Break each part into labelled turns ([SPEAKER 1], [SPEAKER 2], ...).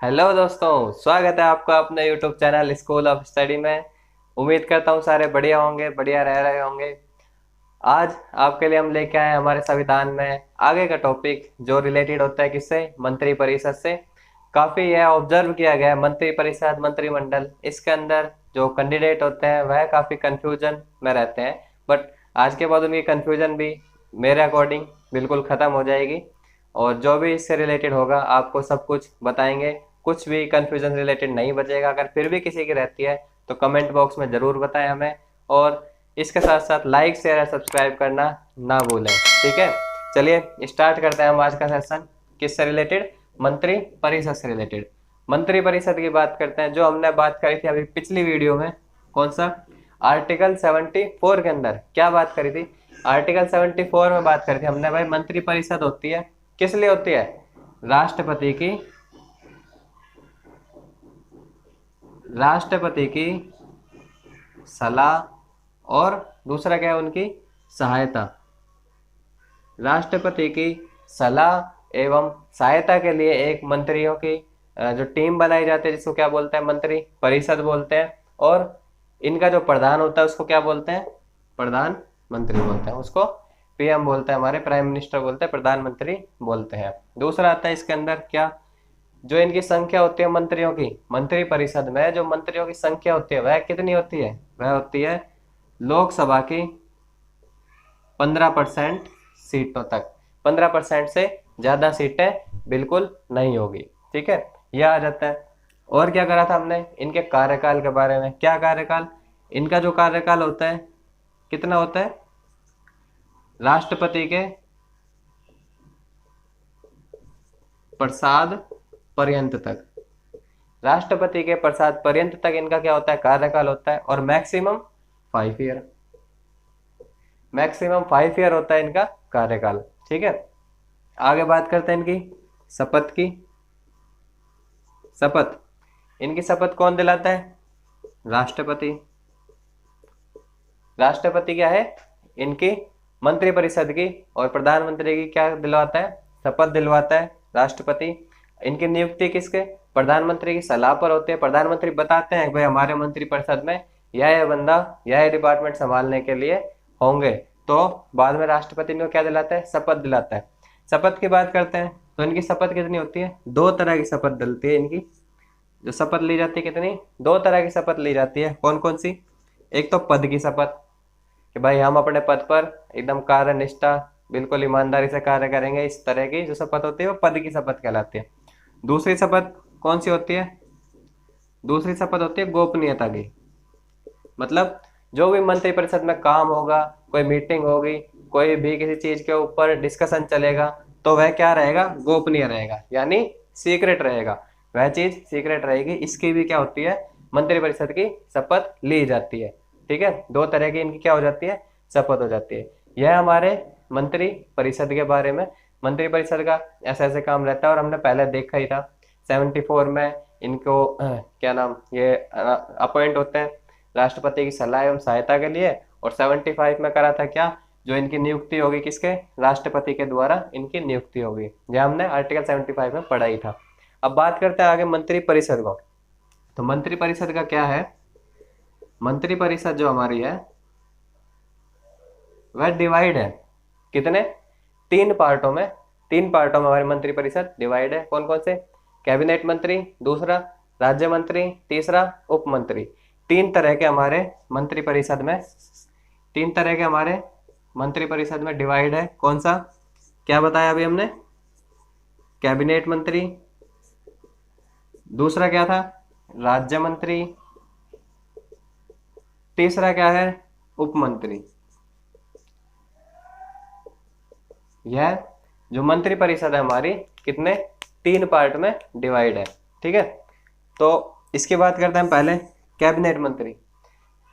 [SPEAKER 1] Hello दोस्तों, स्वागत है आपका अपने YouTube channel school of study में। उम्मीद करता हूँ सारे बढ़िया होंगे, बढ़िया रह रहे होंगे। आज आपके लिए हम लेके आए हैं हमारे संविधान में आगे का टॉपिक जो रिलेटेड होता है किससे, मंत्री परिषद से। काफ़ी यह ऑब्जर्व किया गया है, मंत्री परिषद मंत्रिमंडल इसके अंदर जो कैंडिडेट होते हैं वह काफ़ी कंफ्यूजन में रहते हैं। बट आज के बाद उनकी कंफ्यूजन भी मेरे अकॉर्डिंग बिल्कुल ख़त्म हो जाएगी। और जो भी इससे रिलेटेड होगा आपको सब कुछ बताएंगे। कुछ भी कंफ्यूजन रिलेटेड नहीं बचेगा। अगर फिर भी किसी की रहती है तो कमेंट बॉक्स में ज़रूर बताएं हमें। और इसके साथ साथ लाइक शेयर और सब्सक्राइब करना ना भूलें। ठीक है, चलिए स्टार्ट करते हैं हम आज का सेशन। किससे रिलेटेड? मंत्री परिषद से रिलेटेड। मंत्री परिषद की बात करते हैं। जो हमने बात करी थी अभी पिछली वीडियो में, कौन सा, आर्टिकल 74 के अंदर क्या बात करी थी? आर्टिकल 74 में बात करी थी हमने भाई, मंत्री परिषद होती है किस लिए होती है? राष्ट्रपति की सलाह और दूसरा क्या है, उनकी सहायता। राष्ट्रपति की सलाह एवं सहायता के लिए एक मंत्रियों की जो टीम बनाई जाती है जिसको क्या बोलते हैं, मंत्री परिषद बोलते हैं। और इनका जो प्रधान होता है उसको क्या बोलते हैं? प्रधानमंत्री बोलते हैं। उसको पीएम बोलते हैं, हमारे प्राइम मिनिस्टर बोलते हैं, प्रधानमंत्री बोलते हैं। दूसरा आता है इसके अंदर क्या, जो इनकी संख्या होती है मंत्रियों की, मंत्री परिषद में जो मंत्रियों की संख्या होती है वह कितनी होती है? वह होती है लोकसभा की 15% सीटों तक। 15% से ज्यादा सीटें बिल्कुल नहीं होगी। ठीक है, यह आ जाता है। और क्या करा था हमने इनके कार्यकाल के बारे में? क्या कार्यकाल? इनका जो कार्यकाल होता है कितना होता है? राष्ट्रपति के प्रसाद पर्यंत तक। राष्ट्रपति के प्रसाद पर्यंत तक इनका क्या होता है? कार्यकाल होता है। और मैक्सिमम 5 ईयर, मैक्सिमम 5 ईयर होता है इनका कार्यकाल। ठीक है, आगे बात करते हैं इनकी शपथ की। शपथ, इनकी शपथ कौन दिलाता है? राष्ट्रपति। राष्ट्रपति क्या है? इनकी मंत्री परिषद की और प्रधानमंत्री की क्या दिलवाता है? शपथ दिलवाता है राष्ट्रपति। इनकी नियुक्ति किसके? प्रधानमंत्री की सलाह पर होते हैं। प्रधानमंत्री बताते हैं भाई हमारे मंत्री परिषद में यह बंदा यह डिपार्टमेंट संभालने के लिए होंगे, तो बाद में राष्ट्रपति इनको क्या दिलाता है? शपथ दिलाता है। शपथ की बात करते हैं तो इनकी शपथ कितनी होती है? 2 तरह की शपथ डलती है इनकी। जो शपथ ली जाती है कितनी? 2 तरह की शपथ ली जाती है। कौन कौन सी? एक तो पद की शपथ कि भाई हम अपने पद पर एकदम कार्य निष्ठा बिल्कुल ईमानदारी से कार्य करेंगे, इस तरह की जो शपथ होती है वो पद की शपथ कहलाती है। दूसरी शपथ कौन सी होती है? दूसरी शपथ होती है गोपनीयता की। मतलब जो भी मंत्रिपरिषद में काम होगा, कोई मीटिंग होगी, कोई भी किसी चीज के ऊपर डिस्कशन चलेगा, तो वह क्या रहेगा? गोपनीय रहेगा, यानी सीक्रेट रहेगा। वह चीज सीक्रेट रहेगी। इसकी भी क्या होती है? मंत्रिपरिषद की शपथ ली जाती है। ठीक है, 2 तरह की इनकी क्या हो जाती है? शपथ हो जाती है। यह हमारे मंत्री परिषद के बारे में। मंत्री परिषद का ऐसे ऐसे काम रहता है और हमने पहले देखा ही था। 74 में इनको क्या नाम, ये अपॉइंट होते हैं राष्ट्रपति की सलाह एवं सहायता के लिए। और 75 में करा था क्या, जो इनकी नियुक्ति होगी किसके? राष्ट्रपति के द्वारा इनकी नियुक्ति होगी। यह हमने आर्टिकल 75 में पढ़ा ही था। अब बात करते हैं आगे मंत्री परिषद को। तो मंत्री परिषद का क्या है? मंत्री परिषद जो हमारी है वह डिवाइड है कितने? 3 पार्टों में। 3 पार्टों में हमारी मंत्री परिषद डिवाइड है। कौन कौन से? कैबिनेट मंत्री, दूसरा राज्य मंत्री, तीसरा उप मंत्री। 3 तरह के हमारे मंत्री परिषद में, 3 तरह के हमारे मंत्री परिषद में डिवाइड है। कौन सा? क्या बताया अभी हमने? कैबिनेट मंत्री, दूसरा क्या था? राज्य मंत्री, तीसरा क्या है? उप मंत्री। यह जो मंत्री परिषद है हमारी कितने? 3 पार्ट में डिवाइड है। ठीक है, तो इसकी बात करते हैं पहले कैबिनेट मंत्री।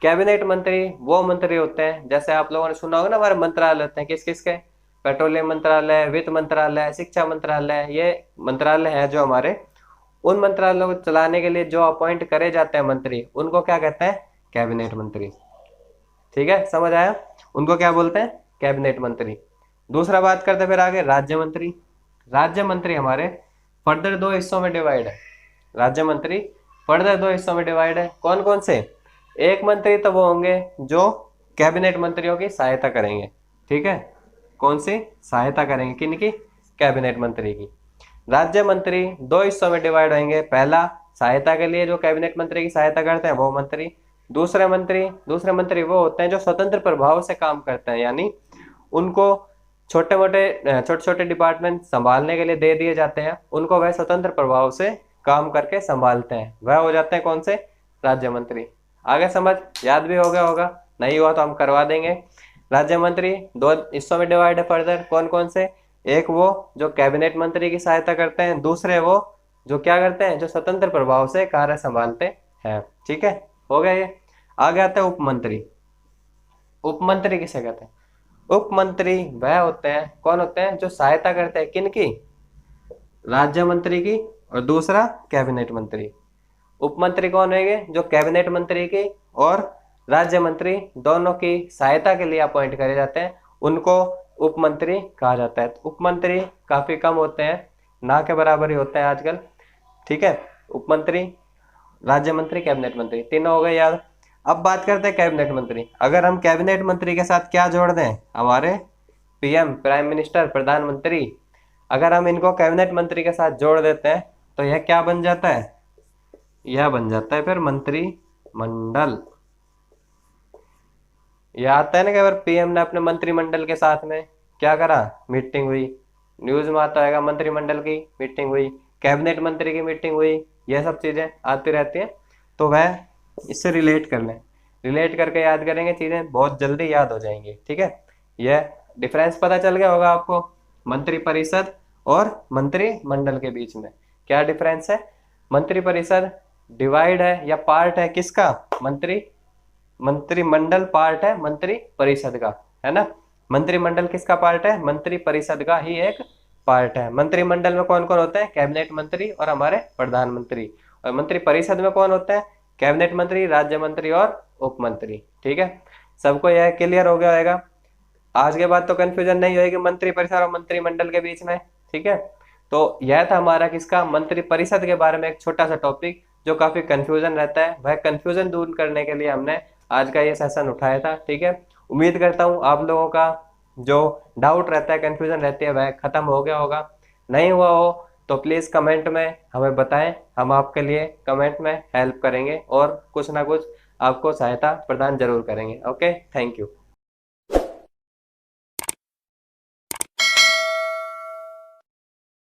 [SPEAKER 1] कैबिनेट मंत्री वो मंत्री होते हैं, जैसे आप लोगों ने सुना होगा ना, हमारे मंत्रालय होते हैं किस किस के? पेट्रोलियम मंत्रालय, वित्त मंत्रालय, शिक्षा मंत्रालय। ये मंत्रालय है जो हमारे, उन मंत्रालयों को चलाने के लिए जो अपॉइंट करे जाते हैं मंत्री, उनको क्या कहते हैं? कैबिनेट मंत्री। ठीक है, समझ आया? उनको क्या बोलते हैं? कैबिनेट मंत्री। दूसरा बात करते हैं फिर आगे राज्य मंत्री। राज्य मंत्री हमारे फर्दर 2 हिस्सों में डिवाइड है। राज्य मंत्री फर्दर दो हिस्सों में डिवाइड है। कौन कौन से? एक मंत्री तो वो होंगे जो कैबिनेट मंत्रियों की सहायता करेंगे, ठीक है। कौन सी सहायता करेंगे? किनकी? कैबिनेट मंत्री की। राज्य मंत्री दो हिस्सों में डिवाइड होंगे। पहला, सहायता के लिए जो कैबिनेट मंत्री की सहायता करते हैं वो मंत्री। दूसरे मंत्री वो होते हैं जो स्वतंत्र प्रभाव से काम करते हैं, यानी उनको छोटे छोटे डिपार्टमेंट संभालने के लिए दे दिए जाते हैं, उनको वह स्वतंत्र प्रभाव से काम करके संभालते हैं, वह हो जाते हैं कौन से? राज्य मंत्री। आगे समझ? याद भी हो गया होगा, नहीं हुआ तो हम करवा देंगे। राज्य मंत्री दो हिस्सों में डिवाइड है फर्दर। कौन कौन से? एक वो जो कैबिनेट मंत्री की सहायता करते हैं, दूसरे वो जो क्या करते हैं? जो स्वतंत्र प्रभाव से कार्य संभालते हैं, ठीक है। हो गया ये। आगे आते हैं उप मंत्री। उप मंत्री किसे कहते हैं? उप मंत्री वह होते हैं, कौन होते हैं? जो सहायता करते हैं किनकी? राज्य मंत्री की, और दूसरा कैबिनेट मंत्री। उप मंत्री कौन होंगे? जो कैबिनेट मंत्री की और राज्य मंत्री दोनों की सहायता के लिए अपॉइंट करे जाते हैं, उनको उप मंत्री कहा जाता है। तो उप मंत्री काफी कम होते हैं, ना के बराबर ही होते हैं आजकल, ठीक है। उप मंत्री, राज्य मंत्री, कैबिनेट मंत्री, तीनों हो गए याद। अब बात करते हैं कैबिनेट मंत्री। अगर हम कैबिनेट मंत्री के साथ क्या जोड़ दें? हमारे पीएम, प्राइम मिनिस्टर, प्रधानमंत्री, अगर हम इनको कैबिनेट मंत्री के साथ जोड़ देते हैं तो यह क्या बन जाता है? यह बन जाता है फिर मंत्रिमंडल। यह आता है ना कि अगर पीएम ने अपने मंत्रिमंडल के साथ में क्या करा? मीटिंग हुई। न्यूज में आता है मंत्रिमंडल की मीटिंग हुई, कैबिनेट मंत्री की मीटिंग हुई, यह सब चीजें आती रहती हैं। तो वह इससे रिलेट कर लें, रिलेट करके याद करेंगे, चीजें बहुत जल्दी याद हो जाएंगी, ठीक है। यह डिफरेंस पता चल गया होगा आपको मंत्रिपरिषद और मंत्रिमंडल के बीच में। क्या डिफरेंस है? मंत्रिपरिषद डिवाइड है या पार्ट है किसका? मंत्रिमंडल पार्ट है मंत्रिपरिषद का, है ना। मंत्रिमंडल किसका पार्ट है? मंत्रिपरिषद का ही एक पार्ट है। मंत्रिमंडल में कौन कौन होते हैं? कैबिनेट मंत्री और हमारे प्रधानमंत्री। और मंत्रिपरिषद में कौन होते हैं? कैबिनेट मंत्री, राज्य मंत्री और उप मंत्री, ठीक है। सबको यह क्लियर हो गया होगा। आज के बाद तो कंफ्यूजन नहीं होगी मंत्रिपरिषद और मंत्रिमंडल के बीच में, ठीक है। तो यह था हमारा किसका? मंत्रिपरिषद के बारे में एक छोटा सा टॉपिक जो काफी कंफ्यूजन रहता है, वह कंफ्यूजन दूर करने के लिए हमने आज का ये सेशन उठाया था, ठीक है। उम्मीद करता हूँ आप लोगों का जो डाउट रहता है, कंफ्यूजन रहती है, वह खत्म हो गया होगा। नहीं हुआ हो तो प्लीज कमेंट में हमें बताएं, हम आपके लिए कमेंट में हेल्प करेंगे और कुछ ना कुछ आपको सहायता प्रदान जरूर करेंगे। Okay, thank you.